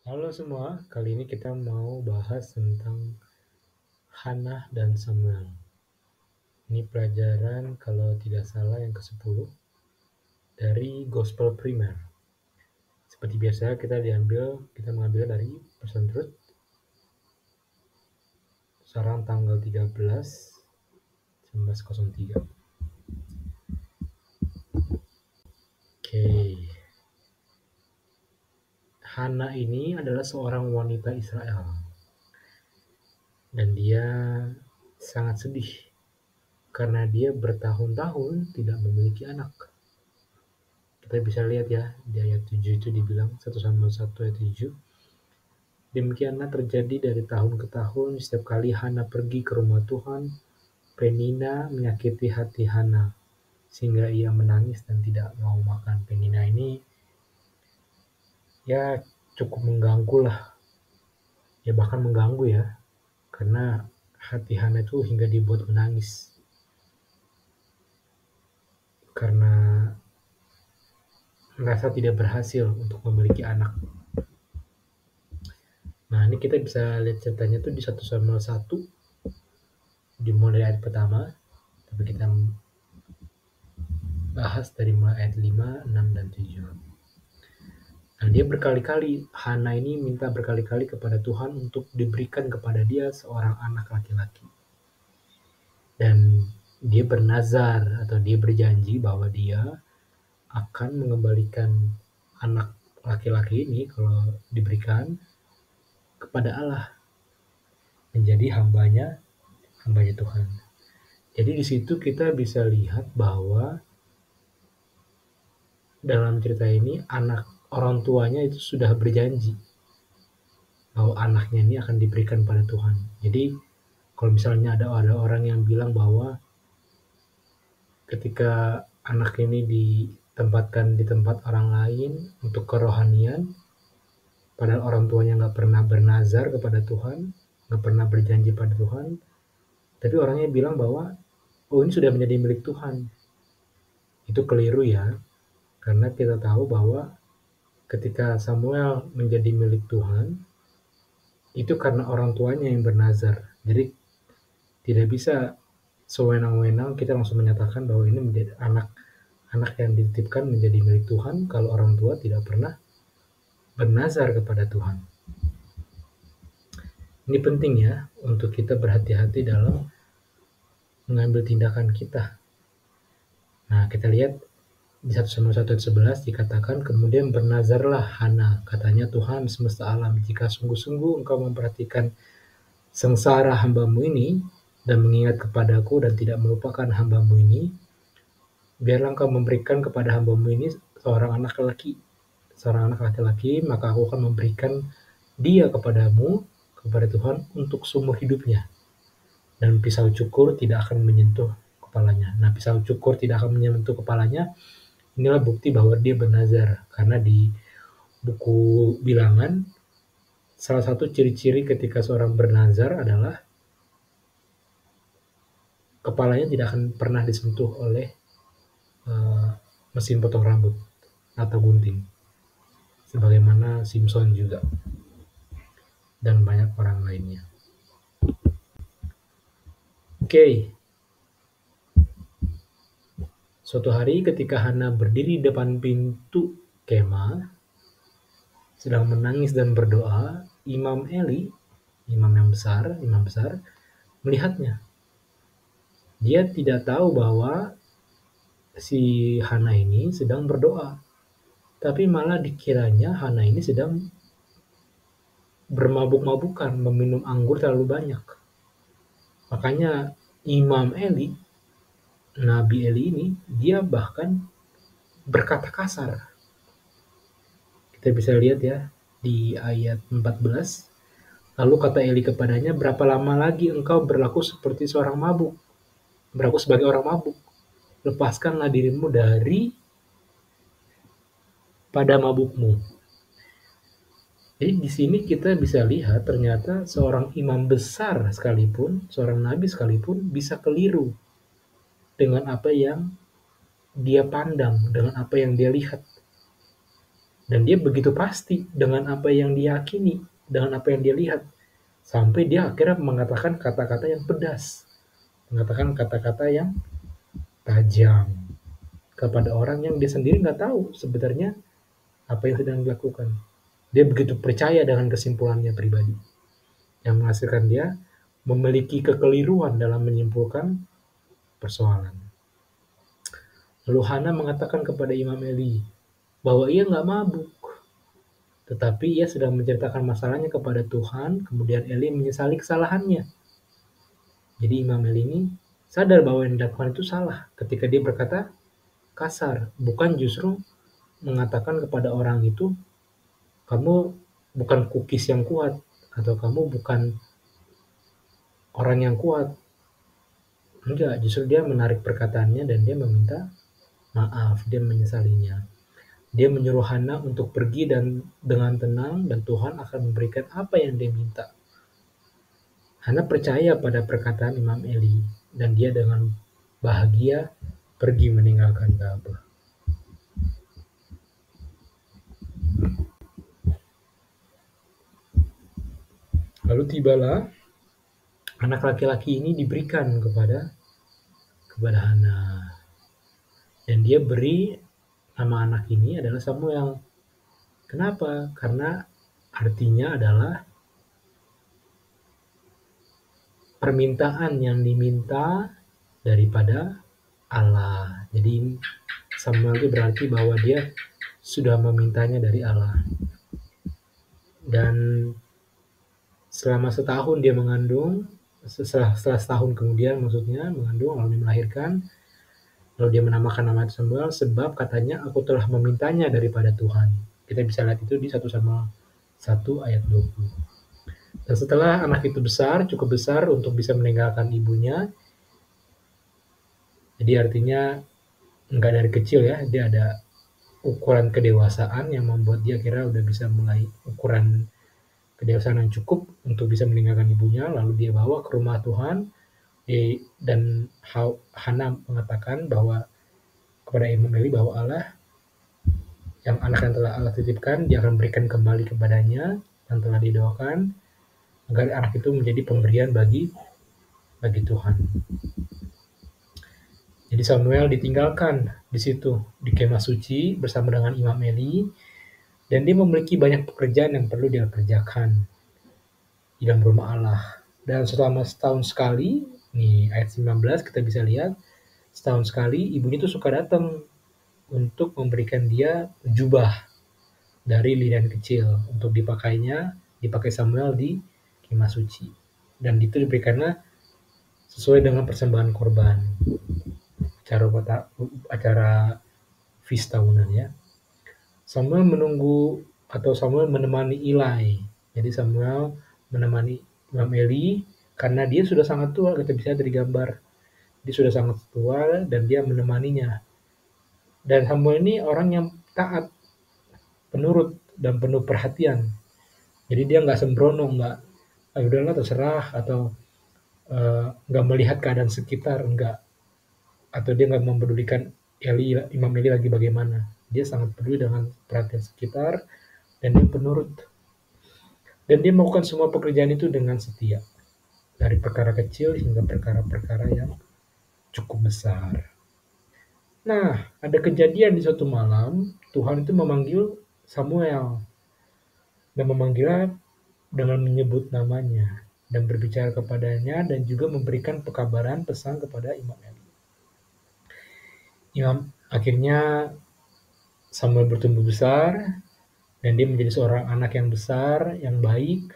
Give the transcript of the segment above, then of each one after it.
Halo semua, kali ini kita mau bahas tentang Hannah dan Samuel. Ini pelajaran kalau tidak salah yang ke-10 dari Gospel Primer. Seperti biasa kita mengambil dari Pesan Truth sekarang tanggal 13 1903. Oke. Hannah ini adalah seorang wanita Israel. Dan dia sangat sedih karena dia bertahun-tahun tidak memiliki anak. Kita bisa lihat ya, di ayat 7 itu dibilang 1 Samuel 1 ayat 7. Demikianlah terjadi dari tahun ke tahun, setiap kali Hana pergi ke rumah Tuhan, Penina menyakiti hati Hana, sehingga ia menangis dan tidak mau makan. Penina ini ya cukup mengganggu lah, ya bahkan mengganggu ya, karena hati Hana itu hingga dibuat menangis. Karena merasa tidak berhasil untuk memiliki anak. Nah, ini kita bisa lihat ceritanya tuh di 1 Samuel 1, dimulai dari ayat pertama, tapi kita bahas dari mulai ayat 5, 6, dan 7. Nah, dia berkali-kali, Hana ini minta berkali-kali kepada Tuhan untuk diberikan kepada dia seorang anak laki-laki. Dan dia bernazar atau dia berjanji bahwa dia akan mengembalikan anak laki-laki ini kalau diberikan kepada Allah, menjadi hambanya Tuhan. Jadi di situ kita bisa lihat bahwa dalam cerita ini orang tuanya itu sudah berjanji bahwa anaknya ini akan diberikan pada Tuhan. Jadi kalau misalnya ada orang yang bilang bahwa ketika anak ini ditempatkan di tempat orang lain untuk kerohanian, padahal orang tuanya nggak pernah bernazar kepada Tuhan, nggak pernah berjanji pada Tuhan, tapi orangnya bilang bahwa oh ini sudah menjadi milik Tuhan. Itu keliru ya, karena kita tahu bahwa ketika Samuel menjadi milik Tuhan, itu karena orang tuanya yang bernazar. Jadi tidak bisa sewenang-wenang kita langsung menyatakan bahwa ini menjadi anak yang dititipkan menjadi milik Tuhan kalau orang tua tidak pernah bernazar kepada Tuhan. Ini penting ya untuk kita berhati-hati dalam mengambil tindakan kita. Nah, kita lihat di 1 Samuel 1 ayat 11 dikatakan, kemudian bernazarlah Hana, katanya Tuhan semesta alam, jika sungguh-sungguh engkau memperhatikan sengsara hambamu ini dan mengingat kepadaku dan tidak melupakan hambamu ini, biarlah engkau memberikan kepada hambamu ini seorang anak laki-laki, maka aku akan memberikan dia kepadamu, kepada Tuhan untuk seumur hidupnya. Dan pisau cukur tidak akan menyentuh kepalanya. Nah, pisau cukur tidak akan menyentuh kepalanya, inilah bukti bahwa dia bernazar. Karena di buku Bilangan, salah satu ciri-ciri ketika seorang bernazar adalah kepalanya tidak akan pernah disentuh oleh mesin potong rambut atau gunting, sebagaimana Simpson juga dan banyak orang lainnya. Oke. Suatu hari ketika Hana berdiri di depan pintu kemah, sedang menangis dan berdoa, Imam Eli, imam besar, melihatnya. Dia tidak tahu bahwa si Hana ini sedang berdoa, tapi malah dikiranya Hana ini sedang bermabuk-mabukan, meminum anggur terlalu banyak. Makanya Imam Eli, Nabi Eli ini, dia bahkan berkata kasar. Kita bisa lihat ya di ayat 14. Lalu kata Eli kepadanya, berapa lama lagi engkau berlaku seperti seorang mabuk? Berlaku sebagai orang mabuk. Lepaskanlah dirimu dari pada mabukmu. Jadi di sini kita bisa lihat ternyata seorang imam besar sekalipun, seorang nabi sekalipun bisa keliru dengan apa yang dia pandang, dengan apa yang dia lihat. Dan dia begitu pasti dengan apa yang dia yakini, dengan apa yang dia lihat. Sampai dia akhirnya mengatakan kata-kata yang pedas, mengatakan kata-kata yang tajam kepada orang yang dia sendiri nggak tahu sebenarnya apa yang sedang dilakukan. Dia begitu percaya dengan kesimpulannya pribadi, yang menghasilkan dia memiliki kekeliruan dalam menyimpulkan persoalan. Lalu Hana mengatakan kepada Imam Eli bahwa ia nggak mabuk, tetapi ia sedang menceritakan masalahnya kepada Tuhan, kemudian Eli menyesali kesalahannya. Jadi Imam Eli ini sadar bahwa yang dilakukan itu salah ketika dia berkata kasar, bukan justru mengatakan kepada orang itu, kamu bukan kukis yang kuat, atau kamu bukan orang yang kuat. Enggak, justru dia menarik perkataannya dan dia meminta maaf, dia menyesalinya. Dia menyuruh Hana untuk pergi dan dengan tenang, dan Tuhan akan memberikan apa yang dia minta. Hana percaya pada perkataan Imam Eli, dan dia dengan bahagia pergi meninggalkan Ka'bah. Lalu tibalah anak laki-laki ini diberikan kepada Hana, dan dia beri nama anak ini adalah Samuel. Kenapa? Karena artinya adalah permintaan yang diminta daripada Allah. Jadi Samuel itu berarti bahwa dia sudah memintanya dari Allah. Dan selama setahun dia mengandung, setelah setahun kemudian maksudnya mengandung lalu dia melahirkan, lalu dia menamakan nama Samuel sebab katanya aku telah memintanya daripada Tuhan. Kita bisa lihat itu di 1 Samuel 1 ayat 20. Dan setelah anak itu besar, cukup besar untuk bisa meninggalkan ibunya, jadi artinya enggak dari kecil ya, dia ada ukuran kedewasaan yang membuat dia kira udah bisa mulai ukuran kedewasaan yang cukup untuk bisa meninggalkan ibunya, lalu dia bawa ke rumah Tuhan, dan Hana mengatakan bahwa kepada Imam Eli bahwa Allah yang anak yang telah Allah titipkan, dia akan berikan kembali kepadanya yang telah didoakan, agar anak itu menjadi pemberian bagi Tuhan. Jadi Samuel ditinggalkan di situ di kemah suci bersama dengan Imam Eli, dan dia memiliki banyak pekerjaan yang perlu dia kerjakan di dalam rumah Allah. Dan selama setahun sekali, nih ayat 19 kita bisa lihat, setahun sekali ibunya itu suka datang untuk memberikan dia jubah dari linen kecil untuk dipakai Samuel di kemah suci. Dan itu diberikannya sesuai dengan persembahan korban. Acara feast tahunan ya. Samuel menemani Eli. Jadi Samuel menemani Imam Eli karena dia sudah sangat tua, kita bisa dari gambar. Dia sudah sangat tua dan dia menemaninya. Dan Samuel ini orang yang taat, penurut, dan penuh perhatian. Jadi dia nggak sembrono, nggak udahlah terserah, atau nggak melihat keadaan sekitar, nggak, atau dia nggak mempedulikan Imam Eli lagi bagaimana. Dia sangat peduli dengan perhatian sekitar dan dia penurut. Dan dia melakukan semua pekerjaan itu dengan setia. Dari perkara kecil hingga perkara-perkara yang cukup besar. Nah, ada kejadian di suatu malam, Tuhan itu memanggil Samuel. Dan memanggilnya dengan menyebut namanya. Dan berbicara kepadanya dan juga memberikan pekabaran pesan kepada Imam Eli. Akhirnya Samuel bertumbuh besar dan dia menjadi seorang anak yang besar, yang baik,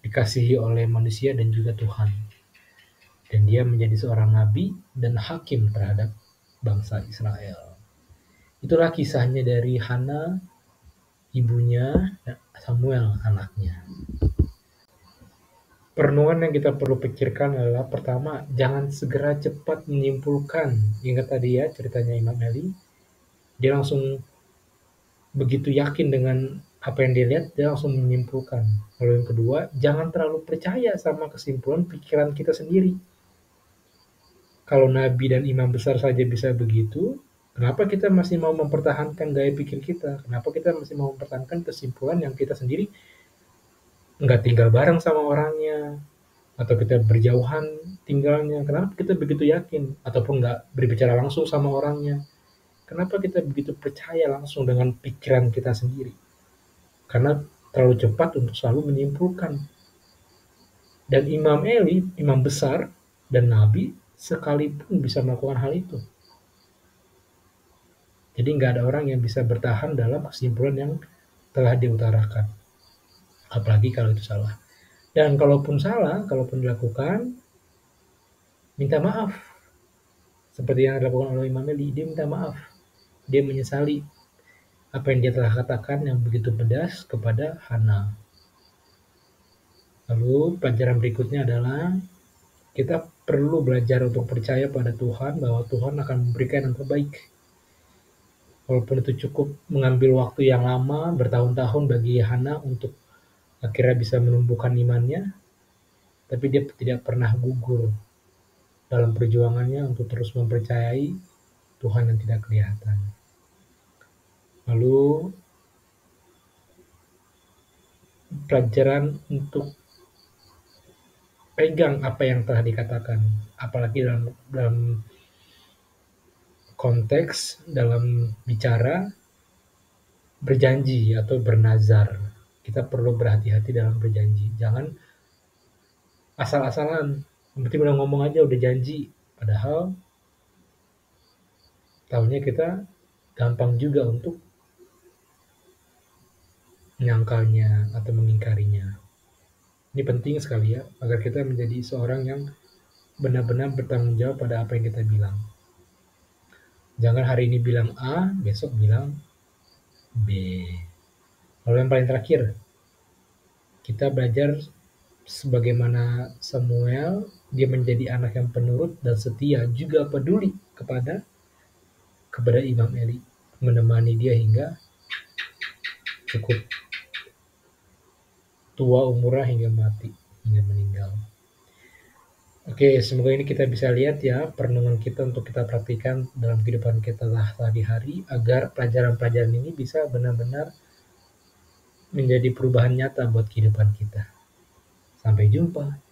dikasihi oleh manusia dan juga Tuhan. Dan dia menjadi seorang nabi dan hakim terhadap bangsa Israel. Itulah kisahnya dari Hana, ibunya, dan Samuel, anaknya. Perenungan yang kita perlu pikirkan adalah pertama, jangan segera cepat menyimpulkan. Ingat tadi ya ceritanya Imam Eli, dia langsung begitu yakin dengan apa yang dia lihat, dia langsung menyimpulkan. Lalu yang kedua, jangan terlalu percaya sama kesimpulan pikiran kita sendiri. Kalau nabi dan imam besar saja bisa begitu, Kenapa kita masih mau mempertahankan gaya pikir kita? Kenapa kita masih mau mempertahankan kesimpulan yang kita sendiri nggak tinggal bareng sama orangnya, atau kita berjauhan tinggalnya? Kenapa kita begitu yakin? Ataupun nggak berbicara langsung sama orangnya? Kenapa kita begitu percaya langsung dengan pikiran kita sendiri? Karena terlalu cepat untuk selalu menyimpulkan. Dan Imam Eli, imam besar dan nabi, sekalipun bisa melakukan hal itu. Jadi nggak ada orang yang bisa bertahan dalam kesimpulan yang telah diutarakan. Apalagi kalau itu salah. Dan kalaupun salah, kalaupun dilakukan, minta maaf. Seperti yang dilakukan oleh Imam Eli, dia minta maaf. Dia menyesali apa yang dia telah katakan yang begitu pedas kepada Hana. Lalu pelajaran berikutnya adalah kita perlu belajar untuk percaya pada Tuhan bahwa Tuhan akan memberikan yang terbaik. Walaupun itu cukup mengambil waktu yang lama, bertahun-tahun bagi Hana untuk akhirnya bisa menumbuhkan imannya, tapi dia tidak pernah gugur dalam perjuangannya untuk terus mempercayai Tuhan yang tidak kelihatan. Lalu pelajaran untuk pegang apa yang telah dikatakan, apalagi dalam konteks dalam bicara berjanji atau bernazar. Kita perlu berhati-hati dalam berjanji. Jangan asal-asalan, tiba-tiba udah ngomong aja udah janji, padahal tahunya kita gampang juga untuk menyangkalnya atau mengingkarinya. Ini penting sekali ya, agar kita menjadi seorang yang benar-benar bertanggung jawab pada apa yang kita bilang. Jangan hari ini bilang A, besok bilang B. Lalu yang paling terakhir, kita belajar sebagaimana Samuel, dia menjadi anak yang penurut dan setia, juga peduli kepada Imam Eli, menemani dia hingga cukup tua umurnya hingga mati, hingga meninggal. Oke, semoga ini kita bisa lihat ya, perenungan kita untuk kita praktikan dalam kehidupan kita sehari-hari, agar pelajaran-pelajaran ini bisa benar-benar menjadi perubahan nyata buat kehidupan kita. Sampai jumpa.